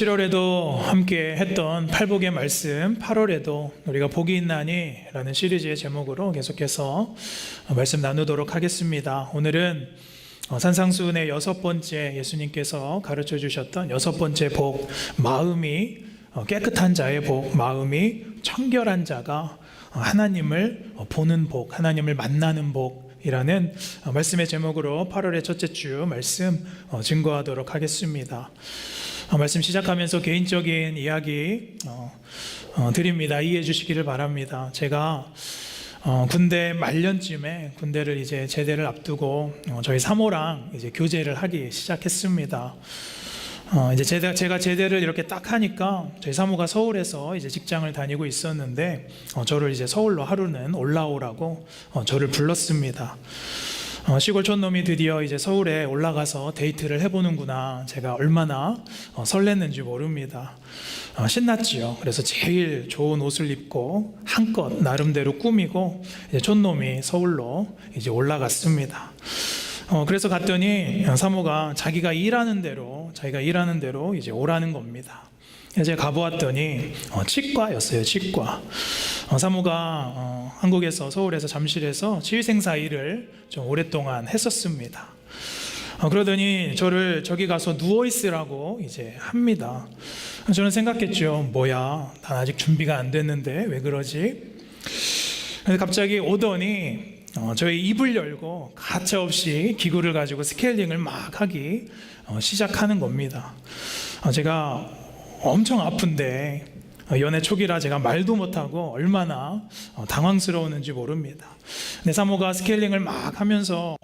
7월에도 함께 했던 팔복의 말씀, 8월에도 우리가 복이 있나니 라는 시리즈의 제목으로 계속해서 말씀 나누도록 하겠습니다. 오늘은 산상수훈의 6번째 예수님께서 가르쳐 주셨던 6번째 복, 마음이 깨끗한 자의 복, 마음이 청결한 자가 하나님을 보는 복, 하나님을 만나는 복이라는 말씀의 제목으로 8월의 첫째 주 말씀 증거하도록 하겠습니다. 말씀 시작하면서 개인적인 이야기 드립니다. 이해해 주시기를 바랍니다. 제가 군대 말년쯤에 군대를 이제 제대를 앞두고 저희 사모랑 이제 교제를 하기 시작했습니다. 이제 제가 제대를 이렇게 딱 하니까 저희 사모가 서울에서 이제 직장을 다니고 있었는데 저를 이제 서울로 하루는 올라오라고 저를 불렀습니다. 시골 촌놈이 드디어 이제 서울에 올라가서 데이트를 해보는구나. 제가 얼마나 설렜는지 모릅니다. 신났지요. 그래서 제일 좋은 옷을 입고 한껏 나름대로 꾸미고 이제 촌놈이 서울로 이제 올라갔습니다. 그래서 갔더니 사모가 자기가 일하는 대로 이제 오라는 겁니다. 제가 가보았더니 치과였어요. 치과. 사모가 한국에서 서울에서 잠실에서 치위생사 일을 좀 오랫동안 했었습니다. 그러더니 저를 저기 가서 누워있으라고 이제 합니다. 저는 생각했죠. 뭐야, 난 아직 준비가 안 됐는데 왜 그러지? 갑자기 오더니 저희 입을 열고 가차없이 기구를 가지고 스케일링을 막 하기 시작하는 겁니다. 제가 엄청 아픈데 연애 초기라 제가 말도 못하고 얼마나 당황스러웠는지 모릅니다. 내 사모가 스케일링을 막 하면서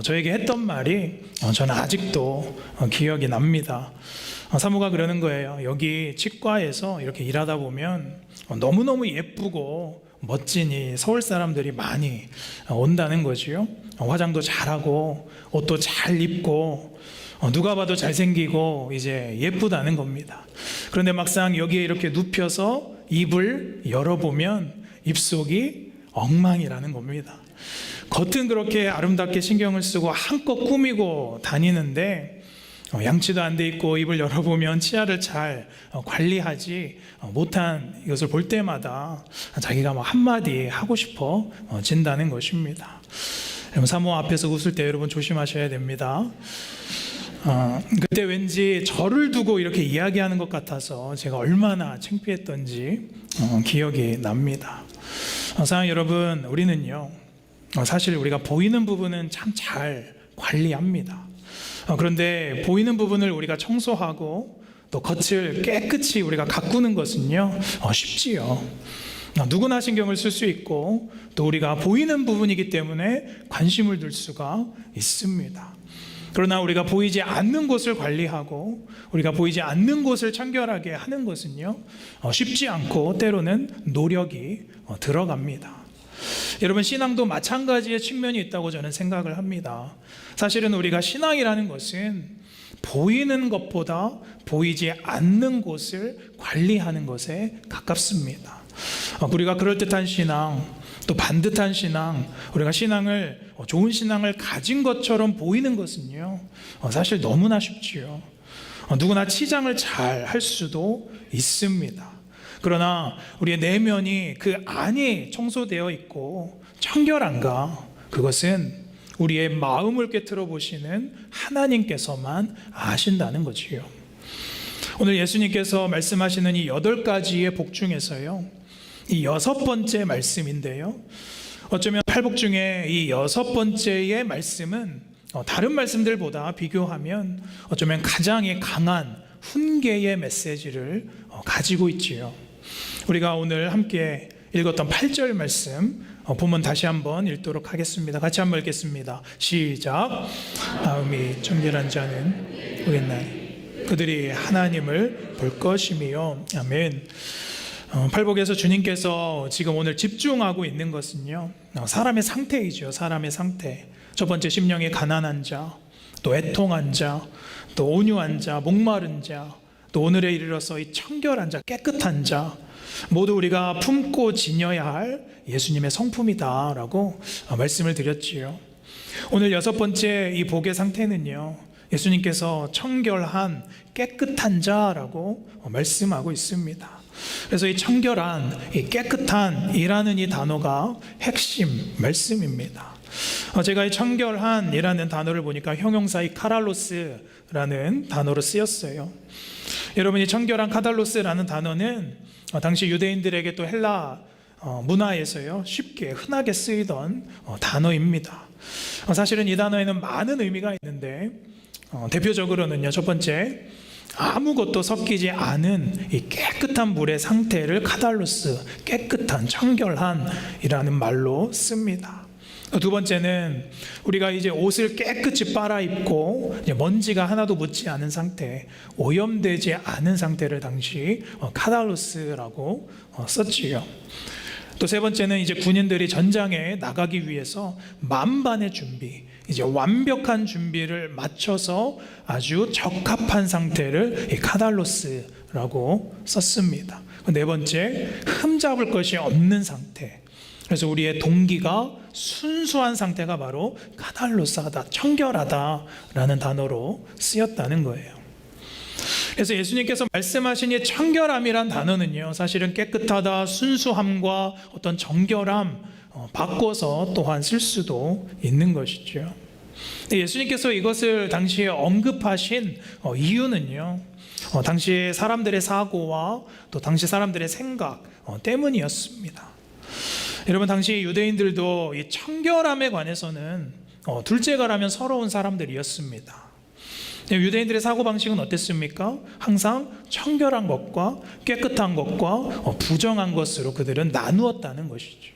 저에게 했던 말이 저는 아직도 기억이 납니다. 사모가 그러는 거예요. 여기 치과에서 이렇게 일하다 보면 너무너무 예쁘고 멋진 이 서울 사람들이 많이 온다는 거지요. 화장도 잘하고 옷도 잘 입고 누가 봐도 잘생기고 이제 예쁘다는 겁니다. 그런데 막상 여기에 이렇게 눕혀서 입을 열어보면 입속이 엉망이라는 겁니다. 겉은 그렇게 아름답게 신경을 쓰고 한껏 꾸미고 다니는데 양치도 안 돼 있고 입을 열어보면 치아를 잘 관리하지 못한 이것을 볼 때마다 자기가 막 한마디 하고 싶어 진다는 것입니다. 사모 앞에서 웃을 때 여러분 조심하셔야 됩니다. 그때 왠지 저를 두고 이렇게 이야기하는 것 같아서 제가 얼마나 창피했던지 기억이 납니다. 사랑하는 여러분, 우리는요 사실 우리가 보이는 부분은 참 잘 관리합니다. 그런데 보이는 부분을 우리가 청소하고 또 겉을 깨끗이 우리가 가꾸는 것은요 쉽지요. 누구나 신경을 쓸 수 있고 또 우리가 보이는 부분이기 때문에 관심을 둘 수가 있습니다. 그러나 우리가 보이지 않는 곳을 관리하고 우리가 보이지 않는 곳을 청결하게 하는 것은요 쉽지 않고 때로는 노력이 들어갑니다. 여러분, 신앙도 마찬가지의 측면이 있다고 저는 생각을 합니다. 사실은 우리가 신앙이라는 것은 보이는 것보다 보이지 않는 곳을 관리하는 것에 가깝습니다. 우리가 그럴듯한 신앙, 또 반듯한 신앙, 우리가 신앙을 좋은 신앙을 가진 것처럼 보이는 것은요 사실 너무나 쉽지요. 누구나 치장을 잘 할 수도 있습니다. 그러나 우리의 내면이 그 안이 청소되어 있고 청결한가, 그것은 우리의 마음을 꿰뚫어 보시는 하나님께서만 아신다는 거지요. 오늘 예수님께서 말씀하시는 이 8가지의 복 중에서요 이 6번째 말씀인데요, 어쩌면 8복 중에 이 6번째의 말씀은 다른 말씀들보다 비교하면 어쩌면 가장 강한 훈계의 메시지를 가지고 있지요. 우리가 오늘 함께 읽었던 8절 말씀 본문 다시 한번 읽도록 하겠습니다. 같이 한번 읽겠습니다. 시작. 마음이 청결한 자는 복이 있나니 그들이 하나님을 볼 것이며. 아멘. 팔복에서 주님께서 지금 오늘 집중하고 있는 것은요 사람의 상태이죠. 사람의 상태. 첫 번째, 심령이 가난한 자, 또 애통한 자, 또 온유한 자, 목마른 자, 또 오늘에 이르러서 이 청결한 자, 깨끗한 자, 모두 우리가 품고 지녀야 할 예수님의 성품이다라고 말씀을 드렸지요. 오늘 6번째 이 복의 상태는요 예수님께서 청결한 깨끗한 자라고 말씀하고 있습니다. 그래서 이 청결한, 이 깨끗한이라는 이 단어가 핵심 말씀입니다. 제가 이 청결한이라는 단어를 보니까 형용사 이 카달로스라는 단어로 쓰였어요. 여러분이 청결한 카달로스라는 단어는 당시 유대인들에게 또 헬라 문화에서요 쉽게 흔하게 쓰이던 단어입니다. 사실은 이 단어에는 많은 의미가 있는데 대표적으로는요, 첫 번째, 아무것도 섞이지 않은 이 깨끗한 물의 상태를 카달로스, 깨끗한, 청결한이라는 말로 씁니다. 두 번째는 우리가 이제 옷을 깨끗이 빨아 입고 먼지가 하나도 묻지 않은 상태, 오염되지 않은 상태를 당시 카달로스라고 썼지요. 또 세 번째는 이제 군인들이 전장에 나가기 위해서 만반의 준비, 이제 완벽한 준비를 마쳐서 아주 적합한 상태를 이 카달로스라고 썼습니다. 네 번째, 흠잡을 것이 없는 상태. 그래서 우리의 동기가 순수한 상태가 바로 카달로스하다, 청결하다라는 단어로 쓰였다는 거예요. 그래서 예수님께서 말씀하신 이 청결함이란 단어는요, 사실은 깨끗하다, 순수함과 어떤 정결함 바꿔서 또한 쓸 수도 있는 것이죠. 예수님께서 이것을 당시에 언급하신 이유는요, 당시 사람들의 사고와 또 당시 사람들의 생각 때문이었습니다. 여러분, 당시 유대인들도 이 청결함에 관해서는 둘째가라면 서러운 사람들이었습니다. 유대인들의 사고방식은 어땠습니까? 항상 청결한 것과 깨끗한 것과 부정한 것으로 그들은 나누었다는 것이죠.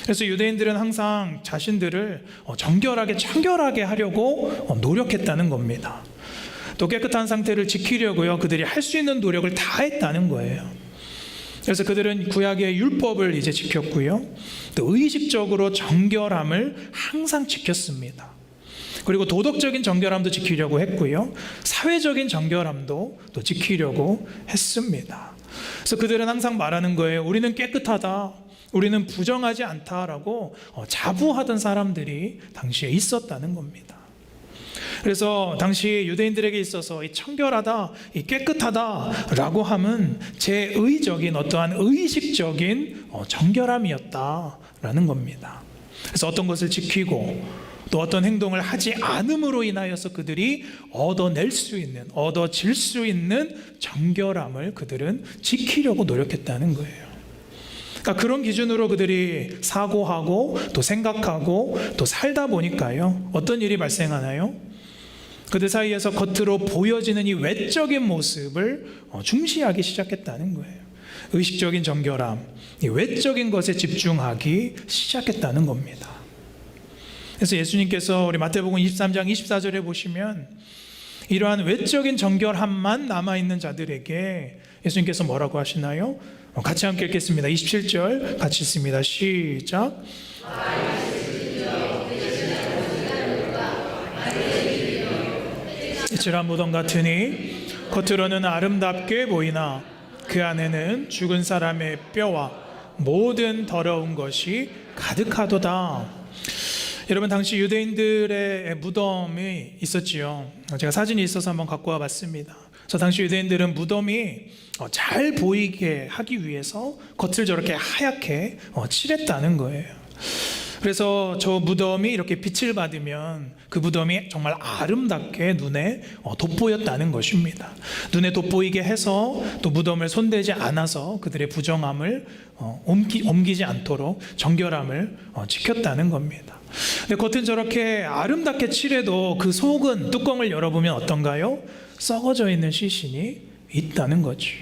그래서 유대인들은 항상 자신들을 정결하게, 청결하게 하려고 노력했다는 겁니다. 또 깨끗한 상태를 지키려고요, 그들이 할 수 있는 노력을 다 했다는 거예요. 그래서 그들은 구약의 율법을 이제 지켰고요, 또 의식적으로 정결함을 항상 지켰습니다. 그리고 도덕적인 정결함도 지키려고 했고요, 사회적인 정결함도 또 지키려고 했습니다. 그래서 그들은 항상 말하는 거예요. 우리는 깨끗하다, 우리는 부정하지 않다라고 자부하던 사람들이 당시에 있었다는 겁니다. 그래서 당시 유대인들에게 있어서 이 청결하다, 이 깨끗하다라고 함은 제의적인 어떠한 의식적인 정결함이었다라는 겁니다. 그래서 어떤 것을 지키고 또 어떤 행동을 하지 않음으로 인하여서 그들이 얻어낼 수 있는, 얻어질 수 있는 정결함을 그들은 지키려고 노력했다는 거예요. 그러니까 그런 기준으로 그들이 사고하고 또 생각하고 또 살다 보니까요, 어떤 일이 발생하나요? 그들 사이에서 겉으로 보여지는 이 외적인 모습을 중시하기 시작했다는 거예요. 의식적인 정결함, 이 외적인 것에 집중하기 시작했다는 겁니다. 그래서 예수님께서 우리 마태복음 23장 24절에 보시면 이러한 외적인 정결함만 남아있는 자들에게 예수님께서 뭐라고 하시나요? 같이 함께 읽겠습니다. 27절 같이 읽습니다. 시작. 이슬한 무덤 같으니 겉으로는 아름답게 보이나 그 안에는 죽은 사람의 뼈와 모든 더러운 것이 가득하도다. 여러분, 당시 유대인들의 무덤이 있었지요. 제가 사진이 있어서 한번 갖고 와봤습니다. 그래서 당시 유대인들은 무덤이 잘 보이게 하기 위해서 겉을 저렇게 하얗게 칠했다는 거예요. 그래서 저 무덤이 이렇게 빛을 받으면 그 무덤이 정말 아름답게 눈에 돋보였다는 것입니다. 눈에 돋보이게 해서 또 무덤을 손대지 않아서 그들의 부정함을 옮기지 않도록 정결함을 지켰다는 겁니다. 근데 겉은 저렇게 아름답게 칠해도 그 속은, 뚜껑을 열어보면 어떤가요? 썩어져 있는 시신이 있다는 거죠.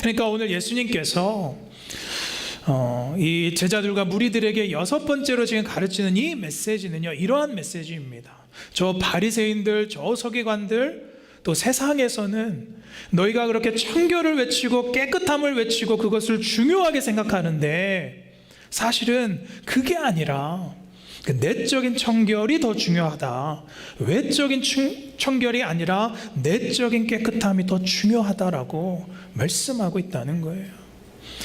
그러니까 오늘 예수님께서 이 제자들과 무리들에게 여섯 번째로 지금 가르치는 이 메시지는요, 이러한 메시지입니다. 저 바리새인들, 저 서기관들, 또 세상에서는 너희가 그렇게 청결을 외치고 깨끗함을 외치고 그것을 중요하게 생각하는데 사실은 그게 아니라 그 내적인 청결이 더 중요하다. 외적인 청결이 아니라 내적인 깨끗함이 더 중요하다라고 말씀하고 있다는 거예요.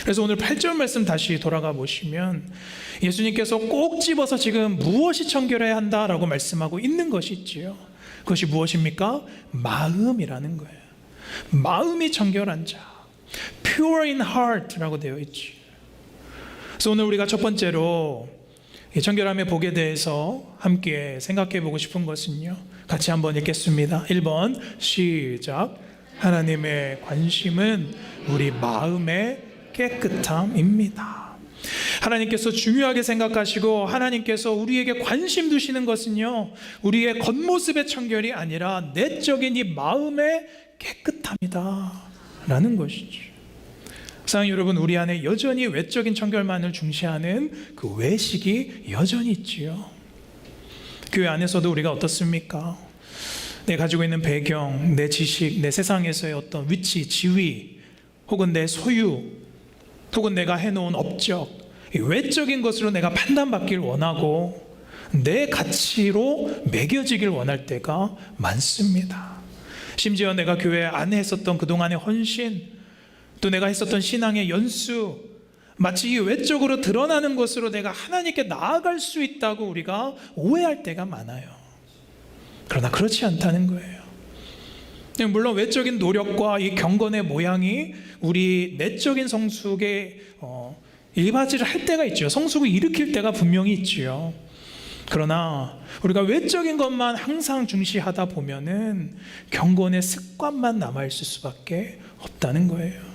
그래서 오늘 8절 말씀 다시 돌아가 보시면 예수님께서 꼭 집어서 지금 무엇이 청결해야 한다라고 말씀하고 있는 것이 있지요. 그것이 무엇입니까? 마음이라는 거예요. 마음이 청결한 자, pure in heart라고 되어 있지. 그래서 오늘 우리가 첫 번째로 이 청결함의 복에 대해서 함께 생각해 보고 싶은 것은요, 같이 한번 읽겠습니다. 1번 시작. 하나님의 관심은 우리 마음의 깨끗함입니다. 하나님께서 중요하게 생각하시고 하나님께서 우리에게 관심 두시는 것은요, 우리의 겉모습의 청결이 아니라 내적인 이 마음의 깨끗함이다 라는 것이죠. 사랑하는 여러분, 우리 안에 여전히 외적인 청결만을 중시하는 그 외식이 여전히 있지요. 교회 안에서도 우리가 어떻습니까? 내 가지고 있는 배경, 내 지식, 내 세상에서의 어떤 위치, 지위, 혹은 내 소유, 혹은 내가 해놓은 업적, 외적인 것으로 내가 판단받길 원하고 내 가치로 매겨지길 원할 때가 많습니다. 심지어 내가 교회 안에 했었던 그동안의 헌신, 또 내가 했었던 신앙의 연수, 마치 이 외적으로 드러나는 것으로 내가 하나님께 나아갈 수 있다고 우리가 오해할 때가 많아요. 그러나 그렇지 않다는 거예요. 물론 외적인 노력과 이 경건의 모양이 우리 내적인 성숙에 일바지를 할 때가 있죠. 성숙을 일으킬 때가 분명히 있지요. 그러나 우리가 외적인 것만 항상 중시하다 보면은 경건의 습관만 남아있을 수밖에 없다는 거예요.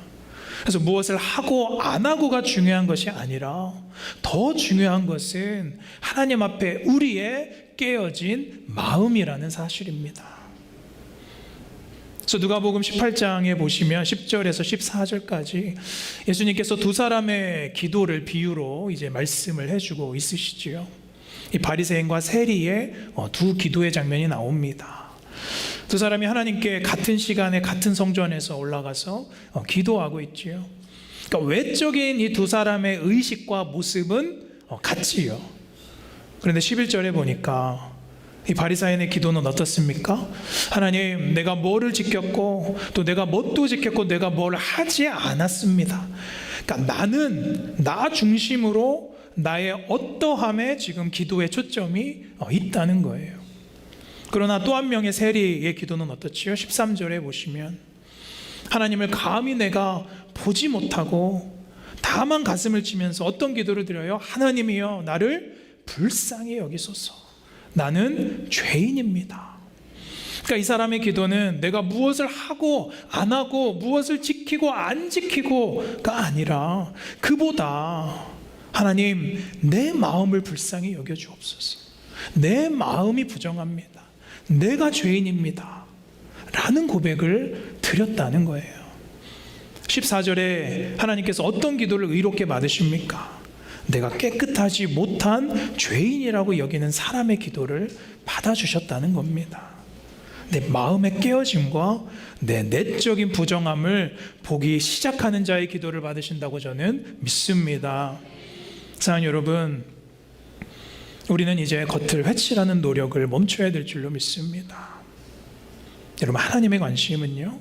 그래서 무엇을 하고 안 하고가 중요한 것이 아니라 더 중요한 것은 하나님 앞에 우리의 깨어진 마음이라는 사실입니다. 그래서 누가복음 18장에 보시면 10절에서 14절까지 예수님께서 두 사람의 기도를 비유로 이제 말씀을 해주고 있으시지요. 이 바리새인과 세리의 두 기도의 장면이 나옵니다. 두 사람이 하나님께 같은 시간에 같은 성전에서 올라가서 기도하고 있지요. 그러니까 외적인 이 두 사람의 의식과 모습은 같지요. 그런데 11절에 보니까 이 바리새인의 기도는 어떻습니까? 하나님, 내가 뭐를 지켰고 또 내가 뭣도 지켰고 내가 뭘 하지 않았습니다. 그러니까 나는 나 중심으로 나의 어떠함에 지금 기도의 초점이 있다는 거예요. 그러나 또 한 명의 세리의 기도는 어떻지요? 13절에 보시면 하나님을 감히 내가 보지 못하고 다만 가슴을 치면서 어떤 기도를 드려요? 하나님이여 나를 불쌍히 여기소서. 나는 죄인입니다. 그러니까 이 사람의 기도는 내가 무엇을 하고 안 하고 무엇을 지키고 안 지키고가 아니라 그보다 하나님 내 마음을 불쌍히 여겨주옵소서. 내 마음이 부정합니다. 내가 죄인입니다 라는 고백을 드렸다는 거예요. 14절에 하나님께서 어떤 기도를 의롭게 받으십니까? 내가 깨끗하지 못한 죄인이라고 여기는 사람의 기도를 받아주셨다는 겁니다. 내 마음의 깨어짐과 내 내적인 부정함을 보기 시작하는 자의 기도를 받으신다고 저는 믿습니다. 사랑하는 여러분, 우리는 이제 겉을 회칠하는 노력을 멈춰야 될 줄로 믿습니다. 여러분, 하나님의 관심은요,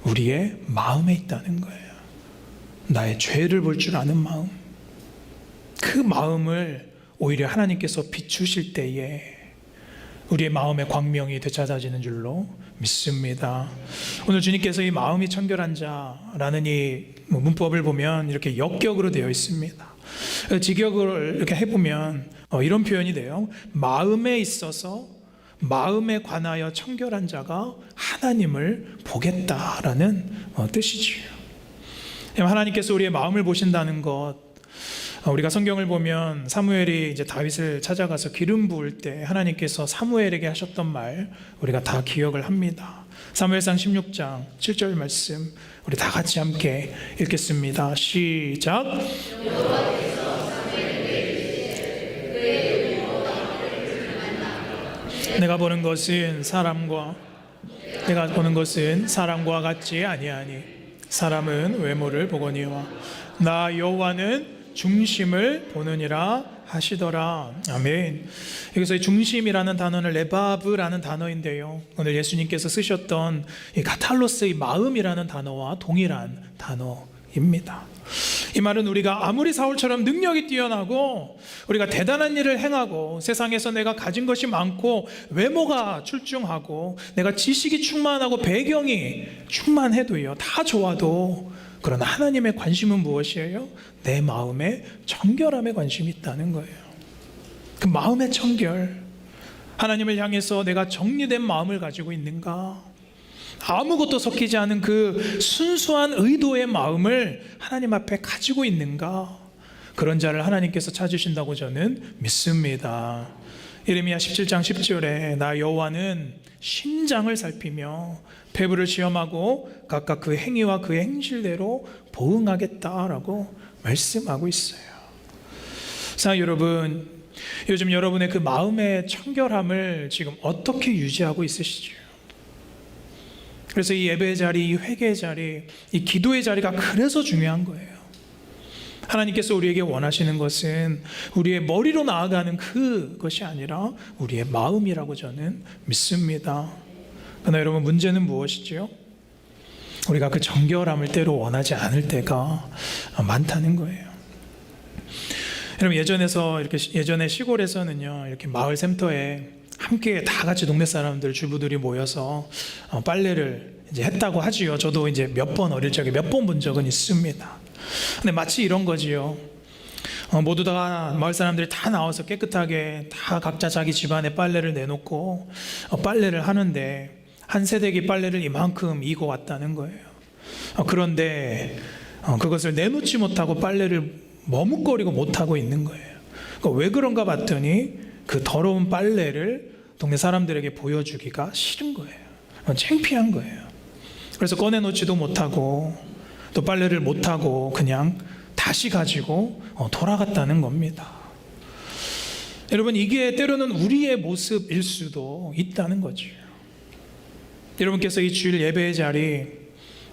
우리의 마음에 있다는 거예요. 나의 죄를 볼 줄 아는 마음, 그 마음을 오히려 하나님께서 비추실 때에 우리의 마음의 광명이 되찾아지는 줄로 믿습니다. 오늘 주님께서 이 마음이 청결한 자라는 이 문법을 보면 이렇게 역격으로 되어 있습니다. 직역을 이렇게 해보면 이런 표현이 돼요. 마음에 있어서 마음에 관하여 청결한 자가 하나님을 보겠다라는 뜻이지요. 하나님께서 우리의 마음을 보신다는 것, 우리가 성경을 보면 사무엘이 이제 다윗을 찾아가서 기름 부을 때 하나님께서 사무엘에게 하셨던 말 우리가 다 기억을 합니다. 사무엘상 16장 7절 말씀 우리 다 같이 함께 읽겠습니다. 시작. 내가 보는 것은 사람과 같지 아니하니 사람은 외모를 보거니와 나 여호와는 중심을 보느니라 하시더라. 아멘. 여기서 이 중심이라는 단어는 레바브라는 단어인데요, 오늘 예수님께서 쓰셨던 이 카탈로스, 이 마음이라는 단어와 동일한 단어입니다. 이 말은 우리가 아무리 사울처럼 능력이 뛰어나고 우리가 대단한 일을 행하고 세상에서 내가 가진 것이 많고 외모가 출중하고 내가 지식이 충만하고 배경이 충만해도요, 다 좋아도, 그러나 하나님의 관심은 무엇이에요? 내 마음의 청결함에 관심이 있다는 거예요. 그 마음의 청결, 하나님을 향해서 내가 정리된 마음을 가지고 있는가? 아무것도 섞이지 않은 그 순수한 의도의 마음을 하나님 앞에 가지고 있는가? 그런 자를 하나님께서 찾으신다고 저는 믿습니다. 예레미야 17장 10절에 나 여호와는 심장을 살피며 폐부를 시험하고 각각 그 행위와 그 행실대로 보응하겠다라고 말씀하고 있어요. 자, 여러분, 요즘 여러분의 그 마음의 청결함을 지금 어떻게 유지하고 있으시죠? 그래서 이 예배의 자리, 이 회개의 자리, 이 기도의 자리가 그래서 중요한 거예요. 하나님께서 우리에게 원하시는 것은 우리의 머리로 나아가는 그것이 아니라 우리의 마음이라고 저는 믿습니다. 그러나 여러분, 문제는 무엇이죠? 우리가 그 정결함을 때로 원하지 않을 때가 많다는 거예요. 여러분, 예전에 시골에서는요, 이렇게 마을 샘터에 함께 다 같이 동네 사람들, 주부들이 모여서 빨래를 이제 했다고 하지요. 저도 이제 몇 번 어릴 적에 몇 번 본 적은 있습니다. 근데 마치 이런 거지요. 모두 다 마을 사람들이 다 나와서 깨끗하게 다 각자 자기 집안에 빨래를 내놓고 빨래를 하는데 한 세대기 빨래를 이만큼 이고 왔다는 거예요. 그런데 그것을 내놓지 못하고 빨래를 머뭇거리고 못하고 있는 거예요. 왜 그런가 봤더니 그 더러운 빨래를 동네 사람들에게 보여주기가 싫은 거예요. 창피한 거예요. 그래서 꺼내놓지도 못하고 또 빨래를 못하고 그냥 다시 가지고 돌아갔다는 겁니다. 여러분, 이게 때로는 우리의 모습일 수도 있다는 거죠. 여러분께서 이 주일 예배의 자리,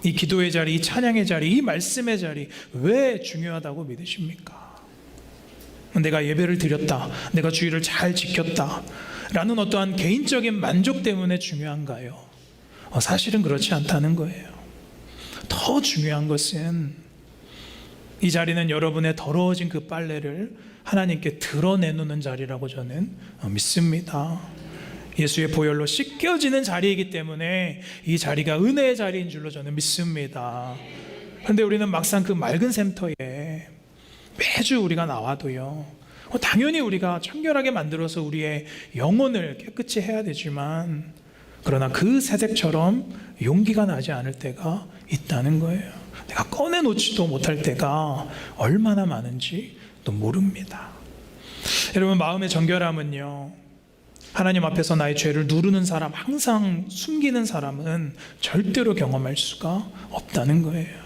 이 기도의 자리, 이 찬양의 자리, 이 말씀의 자리 왜 중요하다고 믿으십니까? 내가 예배를 드렸다, 내가 주일을 잘 지켰다 라는 어떠한 개인적인 만족 때문에 중요한가요? 사실은 그렇지 않다는 거예요. 더 중요한 것은 이 자리는 여러분의 더러워진 그 빨래를 하나님께 드러내놓는 자리라고 저는 믿습니다. 예수의 보혈로 씻겨지는 자리이기 때문에 이 자리가 은혜의 자리인 줄로 저는 믿습니다. 그런데 우리는 막상 그 맑은 샘터에 매주 우리가 나와도요, 당연히 우리가 청결하게 만들어서 우리의 영혼을 깨끗이 해야 되지만, 그러나 그 새댁처럼 용기가 나지 않을 때가 있다는 거예요. 내가 꺼내놓지도 못할 때가 얼마나 많은지 또 모릅니다. 여러분, 마음의 정결함은요, 하나님 앞에서 나의 죄를 누르는 사람, 항상 숨기는 사람은 절대로 경험할 수가 없다는 거예요.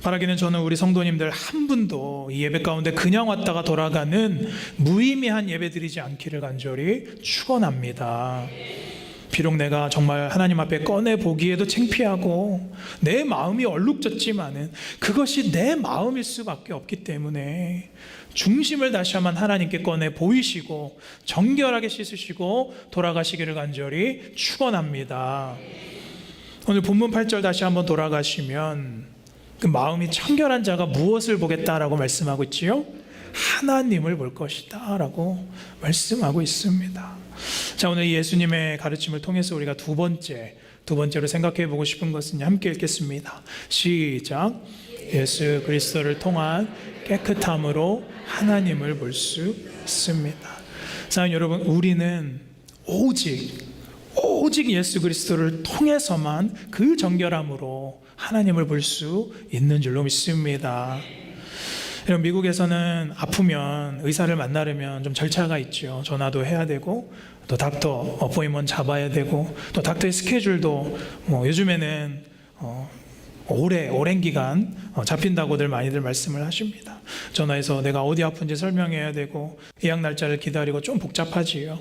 바라기는 저는 우리 성도님들 한 분도 이 예배 가운데 그냥 왔다가 돌아가는 무의미한 예배 드리지 않기를 간절히 축원합니다. 비록 내가 정말 하나님 앞에 꺼내보기에도 창피하고 내 마음이 얼룩졌지만은 그것이 내 마음일 수밖에 없기 때문에 중심을 다시 한번 하나님께 꺼내 보이시고 정결하게 씻으시고 돌아가시기를 간절히 축원합니다. 오늘 본문 8절 다시 한번 돌아가시면 그 마음이 청결한 자가 무엇을 보겠다라고 말씀하고 있지요? 하나님을 볼 것이다 라고 말씀하고 있습니다. 자, 오늘 예수님의 가르침을 통해서 우리가 두 번째로 생각해 보고 싶은 것은 함께 읽겠습니다. 시작. 예수 그리스도를 통한 깨끗함으로 하나님을 볼 수 있습니다. 자, 여러분, 우리는 오직 예수 그리스도를 통해서만 그 정결함으로 하나님을 볼 수 있는 줄로 믿습니다. 여러분, 미국에서는 아프면 의사를 만나려면 좀 절차가 있죠. 전화도 해야 되고 또 닥터 어포인먼트 잡아야 되고 또 닥터의 스케줄도 요즘에는 오랜 기간 잡힌다고들 많이들 말씀을 하십니다. 전화해서 내가 어디 아픈지 설명해야 되고 예약 날짜를 기다리고 좀 복잡하지요.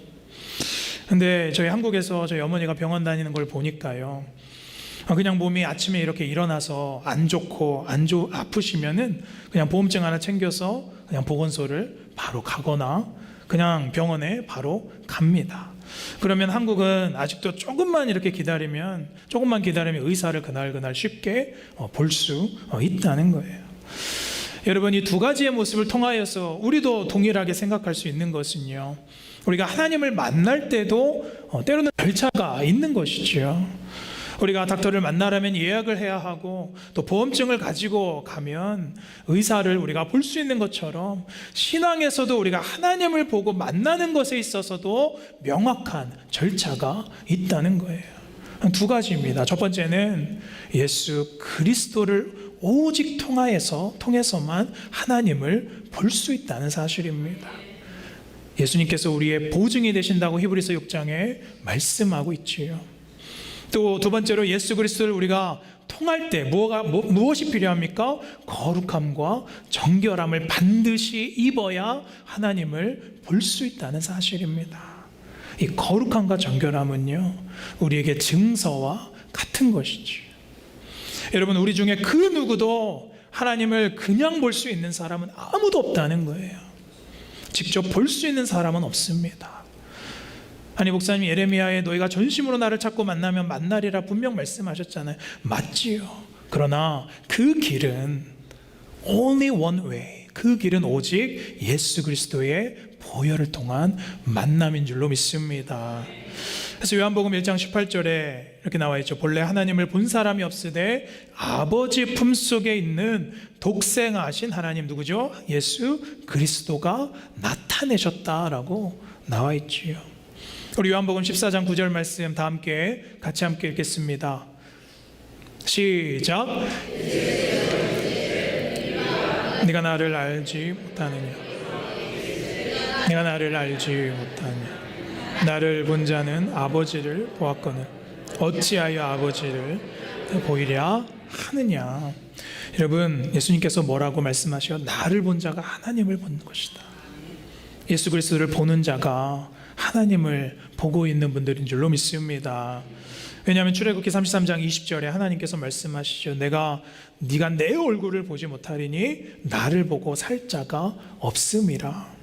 근데 저희 한국에서 저희 어머니가 병원 다니는 걸 보니까요, 그냥 몸이 아침에 이렇게 일어나서 안 좋고 아프시면은 그냥 보험증 하나 챙겨서 그냥 보건소를 바로 가거나 그냥 병원에 바로 갑니다. 그러면 한국은 아직도 조금만 기다리면 의사를 그날 쉽게 볼 수 있다는 거예요. 여러분, 이 두 가지의 모습을 통하여서 우리도 동일하게 생각할 수 있는 것은요, 우리가 하나님을 만날 때도 때로는 절차가 있는 것이죠. 우리가 닥터를 만나려면 예약을 해야 하고, 또 보험증을 가지고 가면 의사를 우리가 볼 수 있는 것처럼, 신앙에서도 우리가 하나님을 보고 만나는 것에 있어서도 명확한 절차가 있다는 거예요. 두 가지입니다. 첫 번째는 예수 그리스도를 오직 통해서만 하나님을 볼 수 있다는 사실입니다. 예수님께서 우리의 보증이 되신다고 히브리서 6장에 말씀하고 있지요. 또 두 번째로 예수 그리스도를 우리가 통할 때 무엇이 필요합니까? 거룩함과 정결함을 반드시 입어야 하나님을 볼 수 있다는 사실입니다. 이 거룩함과 정결함은요, 우리에게 증서와 같은 것이죠. 여러분, 우리 중에 그 누구도 하나님을 그냥 볼 수 있는 사람은 아무도 없다는 거예요. 직접 볼 수 있는 사람은 없습니다. 아니, 목사님, 예레미야에 너희가 전심으로 나를 찾고 만나면 만나리라 분명 말씀하셨잖아요. 맞지요. 그러나 그 길은 only one way, 그 길은 오직 예수 그리스도의 보혈을 통한 만남인 줄로 믿습니다. 그래서 요한복음 1장 18절에 이렇게 나와 있죠. 본래 하나님을 본 사람이 없으되 아버지 품속에 있는 독생하신 하나님, 누구죠? 예수 그리스도가 나타내셨다라고 나와 있지요. 우리 요한복음 14장 9절 말씀 다 같이 함께 읽겠습니다. 시작. 네가 나를 알지 못하느냐, 네가 나를 알지 못하느냐, 나를 본 자는 아버지를 보았거늘 어찌하여 아버지를 보이랴 하느냐. 여러분, 예수님께서 뭐라고 말씀하셔? 나를 본 자가 하나님을 본 것이다. 예수 그리스도를 보는 자가 하나님을 보고 있는 분들인 줄로 믿습니다. 왜냐하면 출애굽기 33장 20절에 하나님께서 말씀하시죠. 네가 내 얼굴을 보지 못하리니 나를 보고 살 자가 없음이라.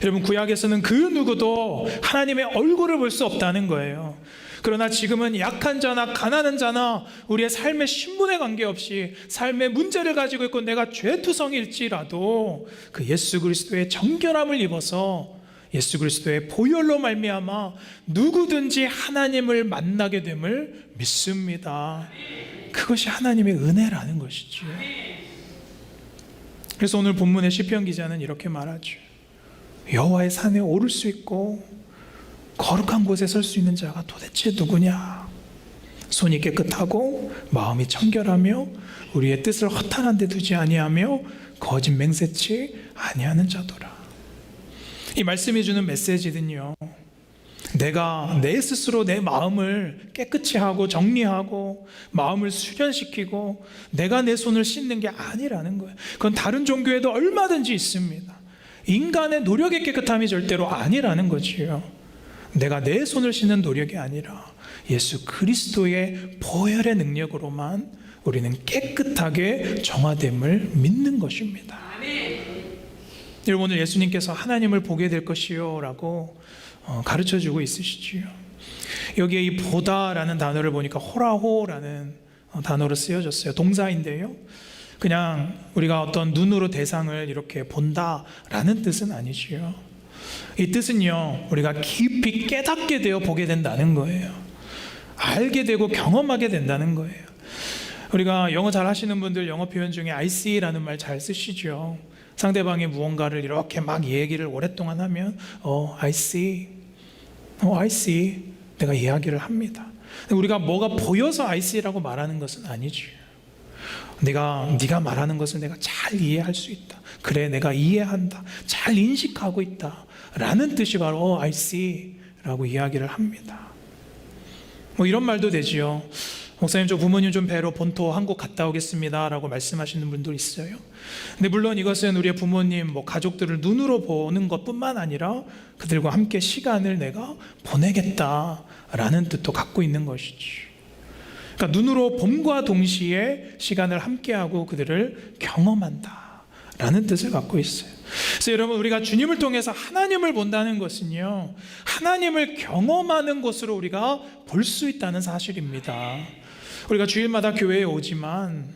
여러분, 구약에서는 그 누구도 하나님의 얼굴을 볼 수 없다는 거예요. 그러나 지금은 약한 자나 가난한 자나 우리의 삶의 신분에 관계없이 삶의 문제를 가지고 있고 내가 죄투성일지라도 그 예수 그리스도의 정결함을 입어서 예수 그리스도의 보혈로 말미암아 누구든지 하나님을 만나게 됨을 믿습니다. 그것이 하나님의 은혜라는 것이죠. 그래서 오늘 본문의 시편 기자는 이렇게 말하죠. 여호와의 산에 오를 수 있고 거룩한 곳에 설 수 있는 자가 도대체 누구냐? 손이 깨끗하고 마음이 청결하며 우리의 뜻을 허탄한 데 두지 아니하며 거짓 맹세치 아니하는 자도라. 이 말씀이 주는 메시지는요, 내가 내 스스로 내 마음을 깨끗이 하고 정리하고 마음을 수련시키고 내가 내 손을 씻는 게 아니라는 거예요. 그건 다른 종교에도 얼마든지 있습니다. 인간의 노력의 깨끗함이 절대로 아니라는 거지요. 내가 내 손을 씻는 노력이 아니라 예수 그리스도의 보혈의 능력으로만 우리는 깨끗하게 정화됨을 믿는 것입니다. 여러분, 오늘 예수님께서 하나님을 보게 될 것이요 라고 가르쳐주고 있으시지요. 여기에 이 보다라는 단어를 보니까 호라호라는 단어로 쓰여졌어요. 동사인데요, 그냥 우리가 어떤 눈으로 대상을 이렇게 본다라는 뜻은 아니지요. 이 뜻은요, 우리가 깊이 깨닫게 되어 보게 된다는 거예요. 알게 되고 경험하게 된다는 거예요. 우리가 영어 잘 하시는 분들 영어 표현 중에 I see라는 말 잘 쓰시죠. 상대방이 무언가를 이렇게 막 얘기를 오랫동안 하면 I see, I see, 내가 이야기를 합니다. 우리가 뭐가 보여서 I see라고 말하는 것은 아니죠. 네가 말하는 것을 내가 잘 이해할 수 있다. 그래, 내가 이해한다. 잘 인식하고 있다. 라는 뜻이 바로 I see 라고 이야기를 합니다. 뭐 이런 말도 되지요. 목사님, 저 부모님 좀 뵈러 본토 한국 갔다 오겠습니다 라고 말씀하시는 분도 있어요. 근데 물론 이것은 우리의 부모님, 가족들을 눈으로 보는 것뿐만 아니라 그들과 함께 시간을 내가 보내겠다라는 뜻도 갖고 있는 것이지. 그러니까 눈으로 봄과 동시에 시간을 함께하고 그들을 경험한다라는 뜻을 갖고 있어요. 그래서 여러분, 우리가 주님을 통해서 하나님을 본다는 것은요, 하나님을 경험하는 것으로 우리가 볼 수 있다는 사실입니다. 우리가 주일마다 교회에 오지만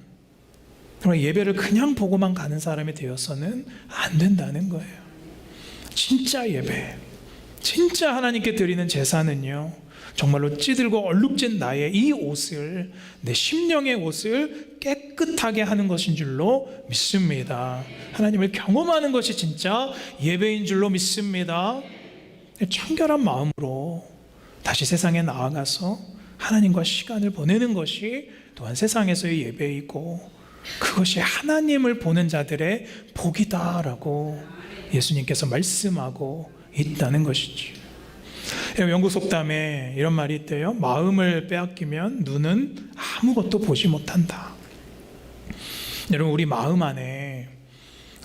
그러나 예배를 그냥 보고만 가는 사람이 되어서는 안 된다는 거예요. 진짜 예배, 진짜 하나님께 드리는 제사는요, 정말로 찌들고 얼룩진 나의 이 옷을, 내 심령의 옷을 깨끗하게 하는 것인 줄로 믿습니다. 하나님을 경험하는 것이 진짜 예배인 줄로 믿습니다. 청결한 마음으로 다시 세상에 나아가서 하나님과 시간을 보내는 것이 또한 세상에서의 예배이고, 그것이 하나님을 보는 자들의 복이다라고 예수님께서 말씀하고 있다는 것이지. 영국 속담에 이런 말이 있대요. 마음을 빼앗기면 눈은 아무것도 보지 못한다. 여러분, 우리 마음 안에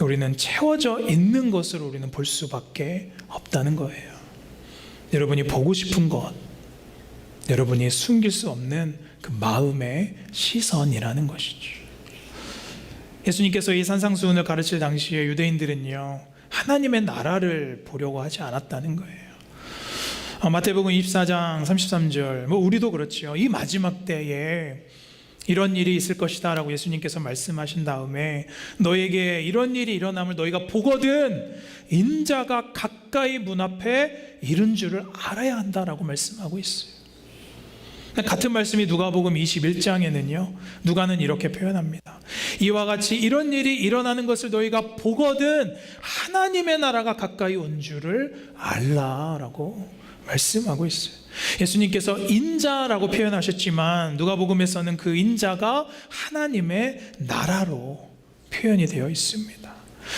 우리는 채워져 있는 것을 우리는 볼 수밖에 없다는 거예요. 여러분이 보고 싶은 것, 여러분이 숨길 수 없는 그 마음의 시선이라는 것이죠. 예수님께서 이 산상수훈을 가르칠 당시에 유대인들은요, 하나님의 나라를 보려고 하지 않았다는 거예요. 마태복음 24장 33절, 우리도 그렇죠. 이 마지막 때에 이런 일이 있을 것이다 라고 예수님께서 말씀하신 다음에, 너에게 이런 일이 일어남을 너희가 보거든 인자가 가까이 문 앞에 이른 줄을 알아야 한다라고 말씀하고 있어요. 같은 말씀이 누가복음 21장에는요, 누가는 이렇게 표현합니다. 이와 같이 이런 일이 일어나는 것을 너희가 보거든 하나님의 나라가 가까이 온 줄을 알라라고 말씀하고 있어요. 예수님께서 인자라고 표현하셨지만 누가복음에서는 그 인자가 하나님의 나라로 표현이 되어 있습니다.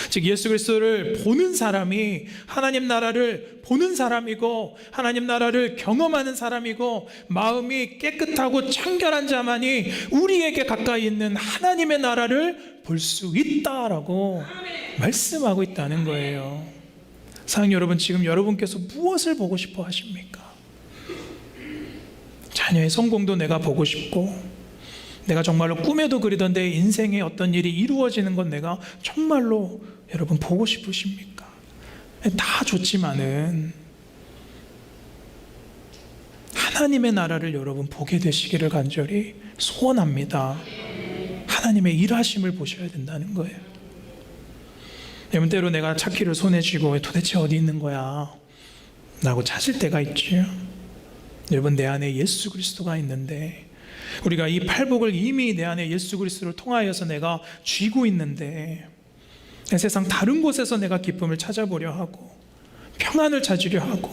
즉 예수 그리스도를 보는 사람이 하나님 나라를 보는 사람이고, 하나님 나라를 경험하는 사람이고, 마음이 깨끗하고 청결한 자만이 우리에게 가까이 있는 하나님의 나라를 볼 수 있다라고 말씀하고 있다는 거예요. 사랑하는 여러분, 지금 여러분께서 무엇을 보고 싶어 하십니까? 자녀의 성공도 내가 보고 싶고, 내가 정말로 꿈에도 그리던 내 인생에 어떤 일이 이루어지는 건 내가 정말로 여러분 보고 싶으십니까? 다 좋지만은 하나님의 나라를 여러분 보게 되시기를 간절히 소원합니다. 하나님의 일하심을 보셔야 된다는 거예요. 여러분, 때로 내가 찾기를 손에 쥐고 도대체 어디 있는 거야 라고 찾을 때가 있죠. 여러분, 내 안에 예수 그리스도가 있는데, 우리가 이 팔복을 이미 내 안에 예수 그리스도를 통하여서 내가 쥐고 있는데, 세상 다른 곳에서 내가 기쁨을 찾아보려 하고 평안을 찾으려 하고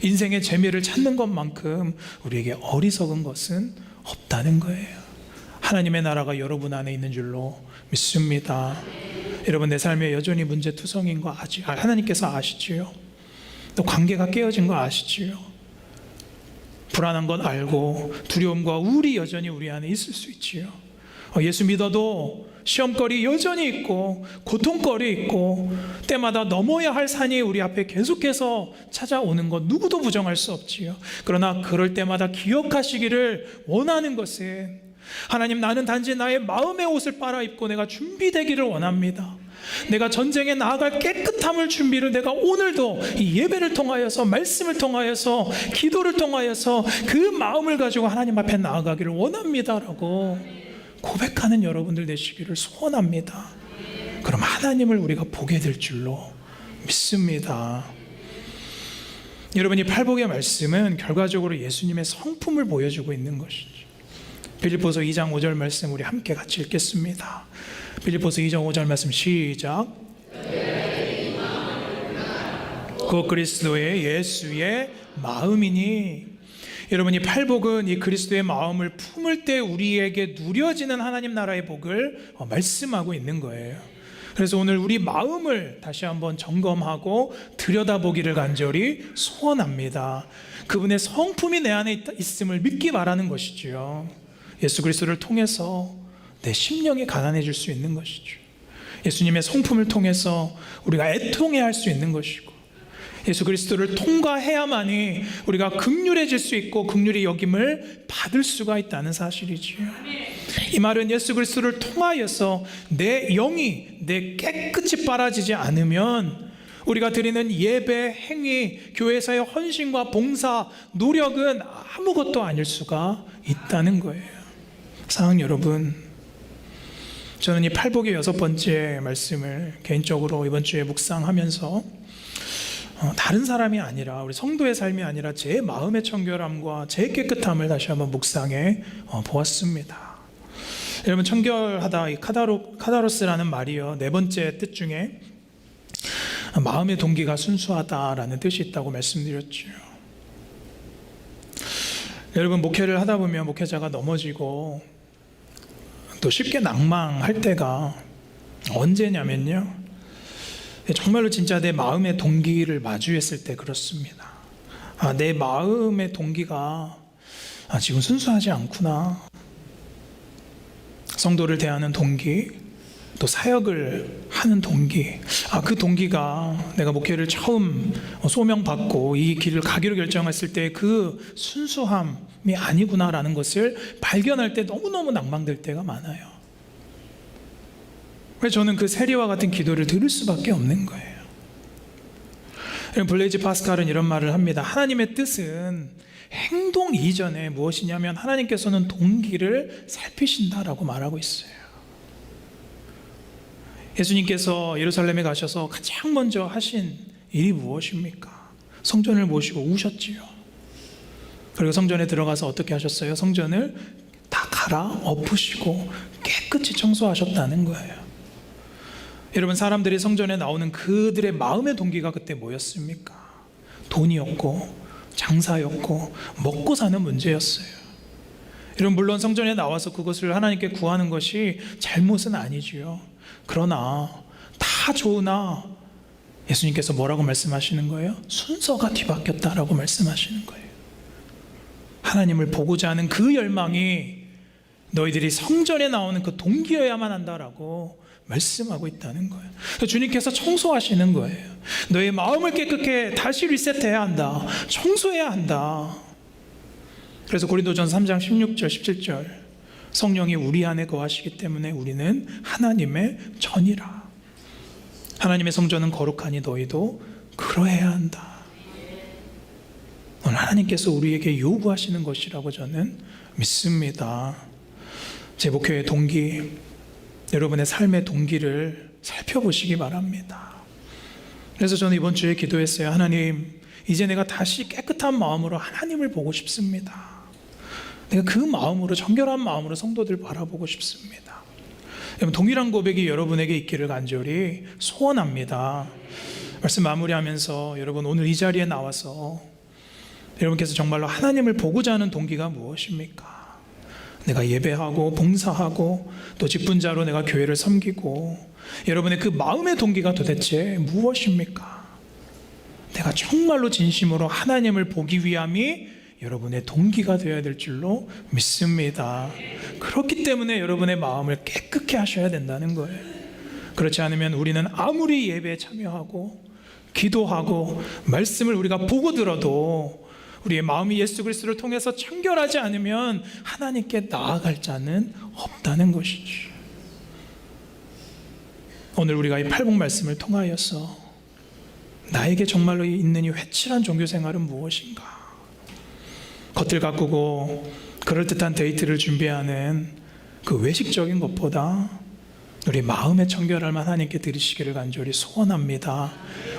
인생의 재미를 찾는 것만큼 우리에게 어리석은 것은 없다는 거예요. 하나님의 나라가 여러분 안에 있는 줄로 믿습니다. 여러분, 내 삶에 여전히 문제투성인 거 하나님께서 아시지요? 또 관계가 깨어진 거 아시지요? 불안한 건 알고 두려움과 우울이 여전히 우리 안에 있을 수 있지요. 예수 믿어도 시험거리 여전히 있고 고통거리 있고 때마다 넘어야 할 산이 우리 앞에 계속해서 찾아오는 것 누구도 부정할 수 없지요. 그러나 그럴 때마다 기억하시기를 원하는 것은, 하나님, 나는 단지 나의 마음의 옷을 빨아입고 내가 준비되기를 원합니다. 내가 전쟁에 나아갈 깨끗함을 준비를 내가 오늘도 이 예배를 통하여서, 말씀을 통하여서, 기도를 통하여서 그 마음을 가지고 하나님 앞에 나아가기를 원합니다라고 고백하는 여러분들 되시기를 소원합니다. 그럼 하나님을 우리가 보게 될 줄로 믿습니다. 여러분, 이 팔복의 말씀은 결과적으로 예수님의 성품을 보여주고 있는 것이죠. 빌립보서 2장 5절 말씀 우리 함께 같이 읽겠습니다. 빌립보서 2장 5절 말씀 시작. 그 그리스도의 예수의 마음이니. 여러분, 이 팔복은 이 그리스도의 마음을 품을 때 우리에게 누려지는 하나님 나라의 복을 말씀하고 있는 거예요. 그래서 오늘 우리 마음을 다시 한번 점검하고 들여다보기를 간절히 소원합니다. 그분의 성품이 내 안에 있음을 믿기 바라는 것이지요. 예수 그리스도를 통해서 내 심령이 가난해질 수 있는 것이죠. 예수님의 성품을 통해서 우리가 애통해야 할 수 있는 것이고, 예수 그리스도를 통과해야만이 우리가 긍휼해질 수 있고 긍휼히 여김을 받을 수가 있다는 사실이지요. 이 말은 예수 그리스도를 통하여서 내 영이 내 깨끗이 빨아지지 않으면 우리가 드리는 예배, 행위, 교회에서의 헌신과 봉사, 노력은 아무것도 아닐 수가 있다는 거예요. 사랑하는 여러분, 저는 이 팔복의 6번째 말씀을 개인적으로 이번 주에 묵상하면서 다른 사람이 아니라, 우리 성도의 삶이 아니라 제 마음의 청결함과 제 깨끗함을 다시 한번 묵상해 보았습니다. 여러분, 청결하다, 이 카다로스라는 말이요, 4번째 뜻 중에 마음의 동기가 순수하다라는 뜻이 있다고 말씀드렸죠. 여러분, 목회를 하다 보면 목회자가 넘어지고 또 쉽게 낭망할 때가 언제냐면요, 정말로 진짜 내 마음의 동기를 마주했을 때 그렇습니다. 내 마음의 동기가 지금 순수하지 않구나. 성도를 대하는 동기, 또 사역을 하는 동기, 그 동기가 내가 목회를 처음 소명받고 이 길을 가기로 결정했을 때 그 순수함이 아니구나라는 것을 발견할 때 너무너무 낭망될 때가 많아요. 그래서 저는 그 세리와 같은 기도를 들을 수밖에 없는 거예요. 블레이즈 파스칼은 이런 말을 합니다. 하나님의 뜻은 행동 이전에 무엇이냐면 하나님께서는 동기를 살피신다라고 말하고 있어요. 예수님께서 예루살렘에 가셔서 가장 먼저 하신 일이 무엇입니까? 성전을 모시고 우셨지요. 그리고 성전에 들어가서 어떻게 하셨어요? 성전을 다 갈아엎으시고 깨끗이 청소하셨다는 거예요. 여러분, 사람들이 성전에 나오는 그들의 마음의 동기가 그때 뭐였습니까? 돈이었고 장사였고 먹고 사는 문제였어요. 여러분, 물론 성전에 나와서 그것을 하나님께 구하는 것이 잘못은 아니지요. 그러나 다 좋으나 예수님께서 뭐라고 말씀하시는 거예요? 순서가 뒤바뀌었다라고 말씀하시는 거예요. 하나님을 보고자 하는 그 열망이 너희들이 성전에 나오는 그 동기여야만 한다라고 말씀하고 있다는 거예요. 주님께서 청소하시는 거예요. 너의 마음을 깨끗게 다시 리셋해야 한다. 청소해야 한다. 그래서 고린도전서 3장 16절 17절, 성령이 우리 안에 거하시기 때문에 우리는 하나님의 전이라. 하나님의 성전은 거룩하니 너희도 그러해야 한다. 오늘 하나님께서 우리에게 요구하시는 것이라고 저는 믿습니다. 제 목회의 동기, 여러분의 삶의 동기를 살펴보시기 바랍니다. 그래서 저는 이번 주에 기도했어요. 하나님, 이제 내가 다시 깨끗한 마음으로 하나님을 보고 싶습니다. 내가 그 마음으로, 정결한 마음으로 성도들 바라보고 싶습니다. 동일한 고백이 여러분에게 있기를 간절히 소원합니다. 말씀 마무리하면서 여러분, 오늘 이 자리에 나와서 여러분께서 정말로 하나님을 보고자 하는 동기가 무엇입니까? 내가 예배하고 봉사하고 또 직분자로 내가 교회를 섬기고, 여러분의 그 마음의 동기가 도대체 무엇입니까? 내가 정말로 진심으로 하나님을 보기 위함이 여러분의 동기가 되어야 될 줄로 믿습니다. 그렇기 때문에 여러분의 마음을 깨끗게 하셔야 된다는 거예요. 그렇지 않으면 우리는 아무리 예배에 참여하고 기도하고 말씀을 우리가 보고 들어도 우리의 마음이 예수 그리스도를 통해서 청결하지 않으면 하나님께 나아갈 자는 없다는 것이죠. 오늘 우리가 이 팔복 말씀을 통하여서 나에게 정말로 있는 이 회칠한 종교생활은 무엇인가? 겉을 가꾸고 그럴듯한 데이트를 준비하는 그 외식적인 것보다 우리 마음의 청결함을 하나님께 드리시기를 간절히 소원합니다.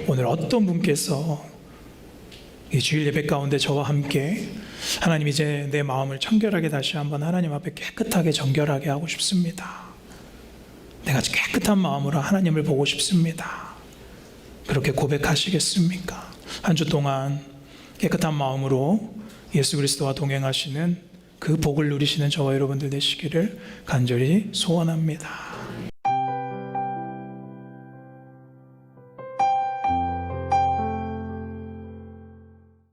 오늘 어떤 분께서 이 주일 예배 가운데 저와 함께 하나님, 이제 내 마음을 청결하게 다시 한번 하나님 앞에 깨끗하게 정결하게 하고 싶습니다. 내가 깨끗한 마음으로 하나님을 보고 싶습니다. 그렇게 고백하시겠습니까? 한 주 동안 깨끗한 마음으로 예수 그리스도와 동행하시는 그 복을 누리시는 저와 여러분들 되시기를 간절히 소원합니다.